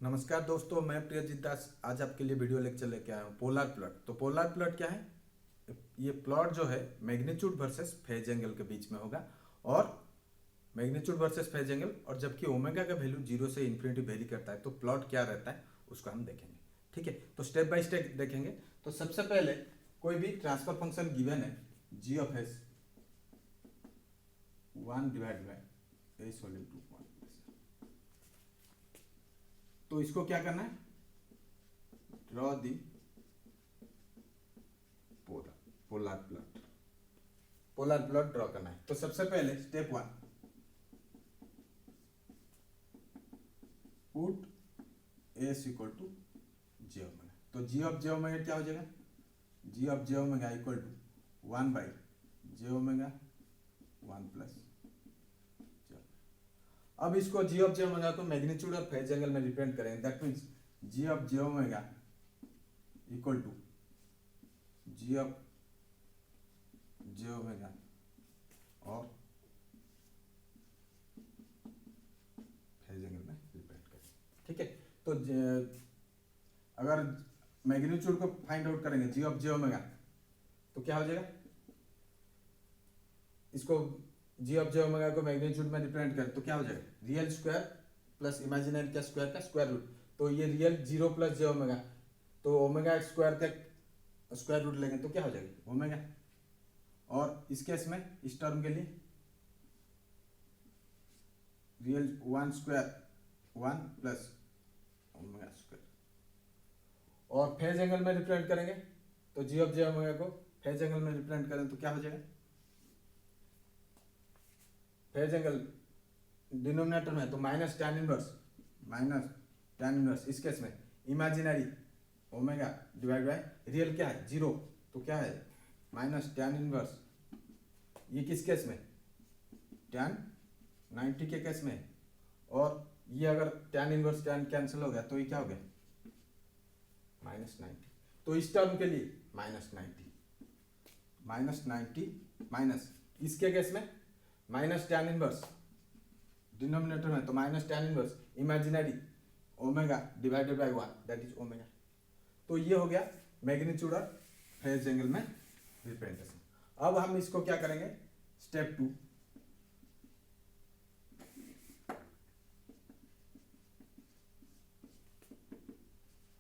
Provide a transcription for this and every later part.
नमस्कार दोस्तों, मैं प्रियजीत दास आज आपके लिए वीडियो लेक्चर लेके आया हूँ पोलर प्लॉट। तो पोलर प्लॉट क्या है? ये प्लॉट जो है मैग्नीट्यूड वर्सेस फेज एंगल के बीच में होगा और मैग्नीट्यूड वर्सेस फेज एंगल, और जबकि ओमेगा का वैल्यू 0 से इन्फिनिटी वेरी करता है तो प्लॉट क्या रहता है उसको हम देखेंगे। ठीक है, तो स्टेप बाय स्टेप देखेंगे। तो सबसे पहले कोई भी ट्रांसफर फंक्शन गिवन है जी ऑफ एस 1/(a) तो इसको क्या करना है? Draw the polar plot draw करना है। तो सबसे पहले step 1, put S equal to J omega. तो जी ऑफ जे ओमेगा क्या हो जाएगा? G of J omega equal to 1/जे ओमेगा 1 + अब इसको जी ऑफ जे ओमेगा को मैग्नीट्यूड और फेज एंगल में रिप्रेजेंट करेंगे। That means G of J omega equal to G of J omega और फेज एंगल में रिप्रेजेंट करेंगे। ठीक है, तो अगर मैग्नीट्यूड को फाइंड आउट करेंगे जी ऑफ जे ओमेगा तो क्या हो जाएगा? इसको जी ऑफ जे ओमेगा को मैग्नीट्यूड में रिप्रेजेंट करें तो क्या हो जाएगा? रियल स्क्वायर प्लस इमेजिनरी का स्क्वायर रूट। तो ये रियल 0 + जे ओमेगा, तो ओमेगा स्क्वायर का स्क्वायर रूट लेंगे तो क्या हो जाएगा? ओमेगा। और इस केस में इस टर्म के लिए रियल 1 स्क्वायर 1 + ओमेगा स्क्वायर। और फेज एंगल में रिप्रेजेंट करेंगे तो जी ऑफ जे ओमेगा को फेज एंगल में रिप्रेजेंट करें तो क्या हो जाएगा? फेज एंगल डिनोमिनेटर में तो -tan इनवर्स। इस केस में imaginary omega divide by real क्या है? 0, तो क्या है? -tan inverse. ये किस केस में? tan 90 के केस में। और ये अगर tan इनवर्स tan कैंसिल हो गया तो ये क्या हो गया? -90। तो इस टर्म के लिए -90 माइनस इसके केस में -tan इनवर्स डिनोमिनेटर में तो -tan inverse imaginary omega divided by 1 that is omega. तो ये हो गया मैग्नीट्यूड और फेज एंगल में रिप्रेजेंटेशन। अब हम इसको क्या करेंगे? Step 2,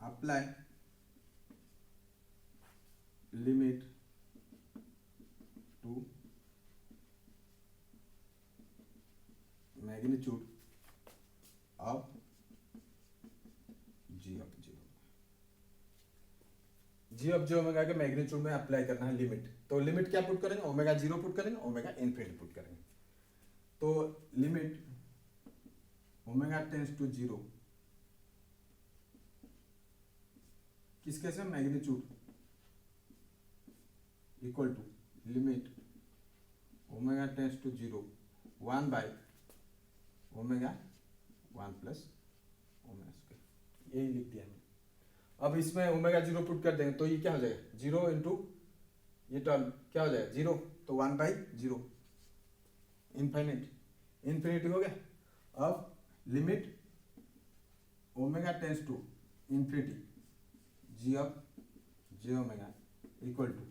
apply limit to magnitude of G of J omega के मैग्नीट्यूड में अप्लाई करना है लिमिट। तो लिमिट क्या पुट करेंगे? ओमेगा 0 पुट करेंगे, ओमेगा इन्फिनिटी पुट करेंगे। तो लिमिट ओमेगा टेंस टू 0 किस केस में? Magnitude equal to limit omega tends to 0 1/ओमेगा 1 + ओमेगा स्क्वायर। यही लिख दिया हमने। अब इसमें ओमेगा 0 पुट कर देंगे तो ये क्या हो जाएगा? 0 इंटू ये टर्म क्या हो जाएगा? 0, तो 1/0 इन्फिनिटी हो गया। अब limit omega tends to infinity G of J omega equal to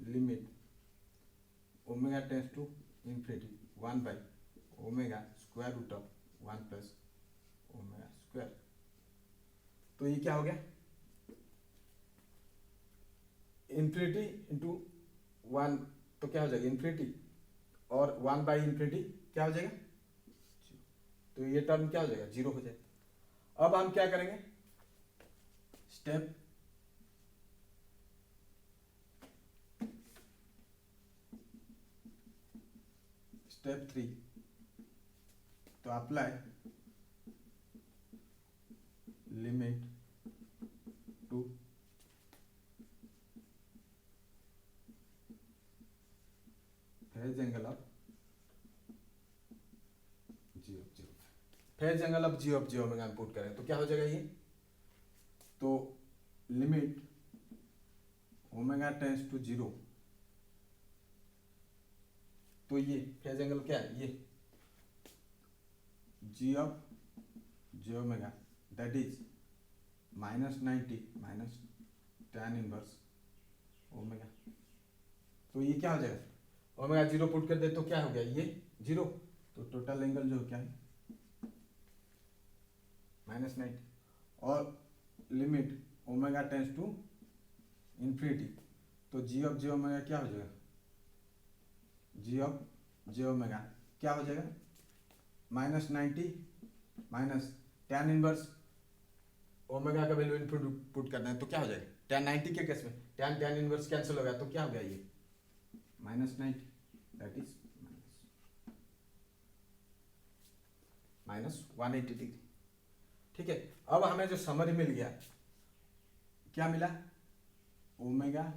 limit omega tends to infinity 1/ओमेगा square root of 1 + omega square. तो ये क्या हो गया? इन्फिनिटी इंटू 1 तो क्या हो जाएगा? इन्फिनिटी, और 1/इन्फिनिटी क्या हो जाएगा? तो ये टर्म क्या हो जाएगा? 0 हो जाएगा। अब हम क्या करेंगे? स्टेप स्टेप 3, तो apply limit to phase angle of G of J omega put करें तो क्या हो जाएगा? ये तो लिमिट ओमेगा टेंस टू 0, तो ये फेज एंगल क्या है? ये G of J omega that is -90 minus tan inverse omega. तो ये क्या हो जाएगा, ओमेगा 0 पुट कर दे तो क्या हो गया, ये 0, तो टोटल एंगल जो क्या है -90, और limit omega tends to infinity, तो जी ऑफ जे ओमेगा क्या हो जाएगा, जी ऑफ जे ओमेगा क्या हो जाएगा, -90 माइनस tan इनवर्स ओमेगा का वैल्यू इनपुट पुट करना है तो क्या हो जाएगा, tan 90 के केस में tan इनवर्स कैंसिल हो गया तो क्या हो गया, ये -90 दैट इज -180 डिग्री। ठीक है, अब हमें जो समरी मिल गया, क्या मिला, ओमेगा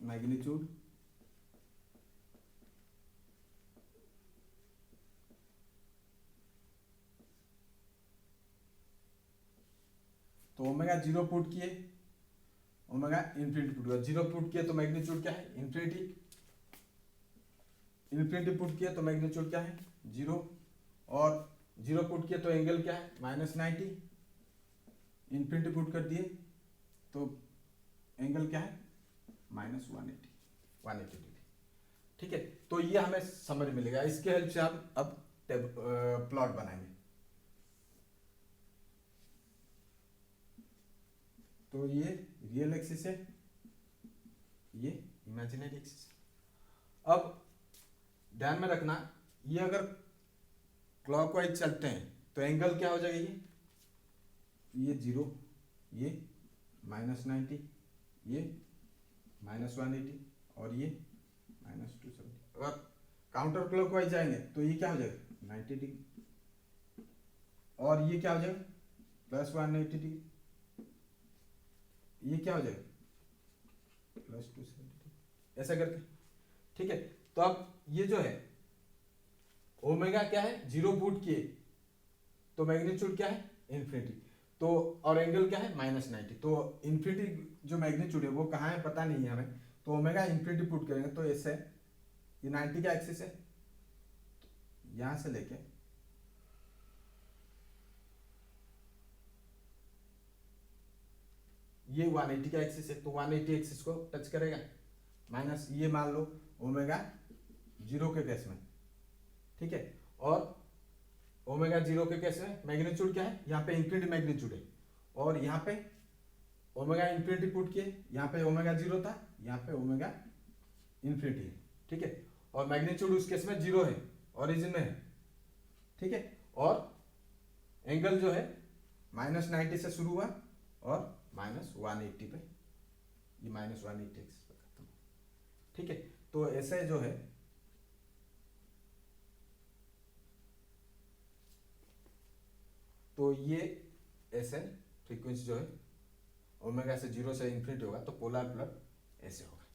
मैग्नीट्यूड तो ओमेगा 0 पुट किए, ओमेगा इन्फिनिटी पुट किया, 0 पुट किए तो मैग्नीट्यूड क्या है, इन्फिनिटी, इन्फिनिटी पुट किया तो मैग्नीट्यूड क्या है 0, और 0 पुट किया तो एंगल क्या है -90, इन्फिनिटी पुट कर दिए तो एंगल क्या है -180 डिग्री। ठीक है, तो ये हमें समझ मिलेगा, इसके हेल्प से हम अब प्लॉट बनाएंगे। तो ये रियल एक्सिस है, ये इमेजिनरी एक्सिस है। अब ध्यान में रखना, ये अगर क्लॉकवाइज चलते हैं तो एंगल क्या हो जाएगा, ये 0, ये -90, ये -180 और ये -270। अगर काउंटर क्लॉकवाइज जाएंगे तो ये क्या हो जाएगा 90 डिग्री, और ये क्या हो जाएगा +180 डिग्री, ये क्या हो जाएगा +270, ऐसा करके। ठीक है, तो अब ये जो है ओमेगा क्या है 0 पुट किए तो मैग्नीट्यूड क्या है इन्फिनिटी, तो और एंगल क्या है -90, तो इन्फिनिटी जो मैग्नीट्यूड है वो कहाँ है पता नहीं है हमें, तो ओमेगा इन्फिनिटी पुट करेंगे तो ऐसे ये 90 का एक्सिस है, यहां से लेके ये 180 का एक्सिस है, तो 180 एक्सिस को टच करेगा, माइनस ये मान लो ओमेगा 0 के केस में। ठीक है, और ओमेगा 0 के केस में मैग्नीट्यूड क्या है, यहाँ पे इन्फिनिटी मैग्नीट्यूड है, और यहाँ पे ओमेगा इन्फिनिटी पुट किए, यहाँ पे ओमेगा 0 था, यहाँ पे ओमेगा इन्फिनिटी है। ठीक है, और मैग्नीट्यूड उस केस में 0 है, ओरिजिन में है। ठीक है, और एंगल जो है -90 से शुरू हुआ और -180 पे, ये -180 एक्सिस पे खत्म। ठीक है, तो ऐसे जो है तो ये ऐसे फ्रीक्वेंसी जो है ओमेगा से 0 से इन्फिनिटी होगा तो पोलर प्लॉट ऐसे होगा।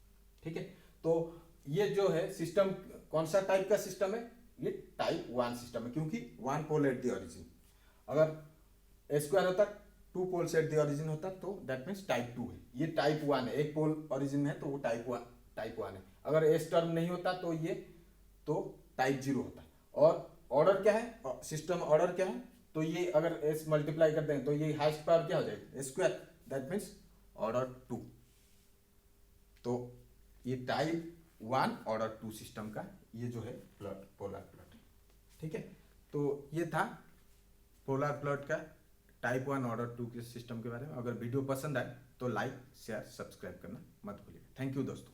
ठीक है, तो ये जो है सिस्टम कौन सा टाइप का सिस्टम है, ये टाइप 1 सिस्टम है, क्योंकि 1 पोल एट द ओरिजिन। अगर स्क्वायर होता 2 पोल्स एट द ओरिजिन होता तो दैट मीन्स टाइप 2 है, ये टाइप 1 है, एक पोल ओरिजिन है तो वो टाइप 1 है। अगर एस टर्म नहीं होता तो ये तो टाइप 0 होता है। और ऑर्डर क्या है, सिस्टम ऑर्डर क्या है, तो ये अगर एस मल्टीप्लाई कर देंगे तो ये हाईएस्ट पावर क्या हो जाएगा स्क्वायर, दैट मीन्स ऑर्डर 2। तो ये टाइप 1 ऑर्डर 2 सिस्टम का ये जो है प्लॉट पोलर प्लॉट है। ठीक है, तो ये था पोलर प्लॉट का टाइप 1 ऑर्डर 2 के सिस्टम के बारे में। अगर वीडियो पसंद आए तो लाइक शेयर सब्सक्राइब करना मत भूलिए। थैंक यू दोस्तों।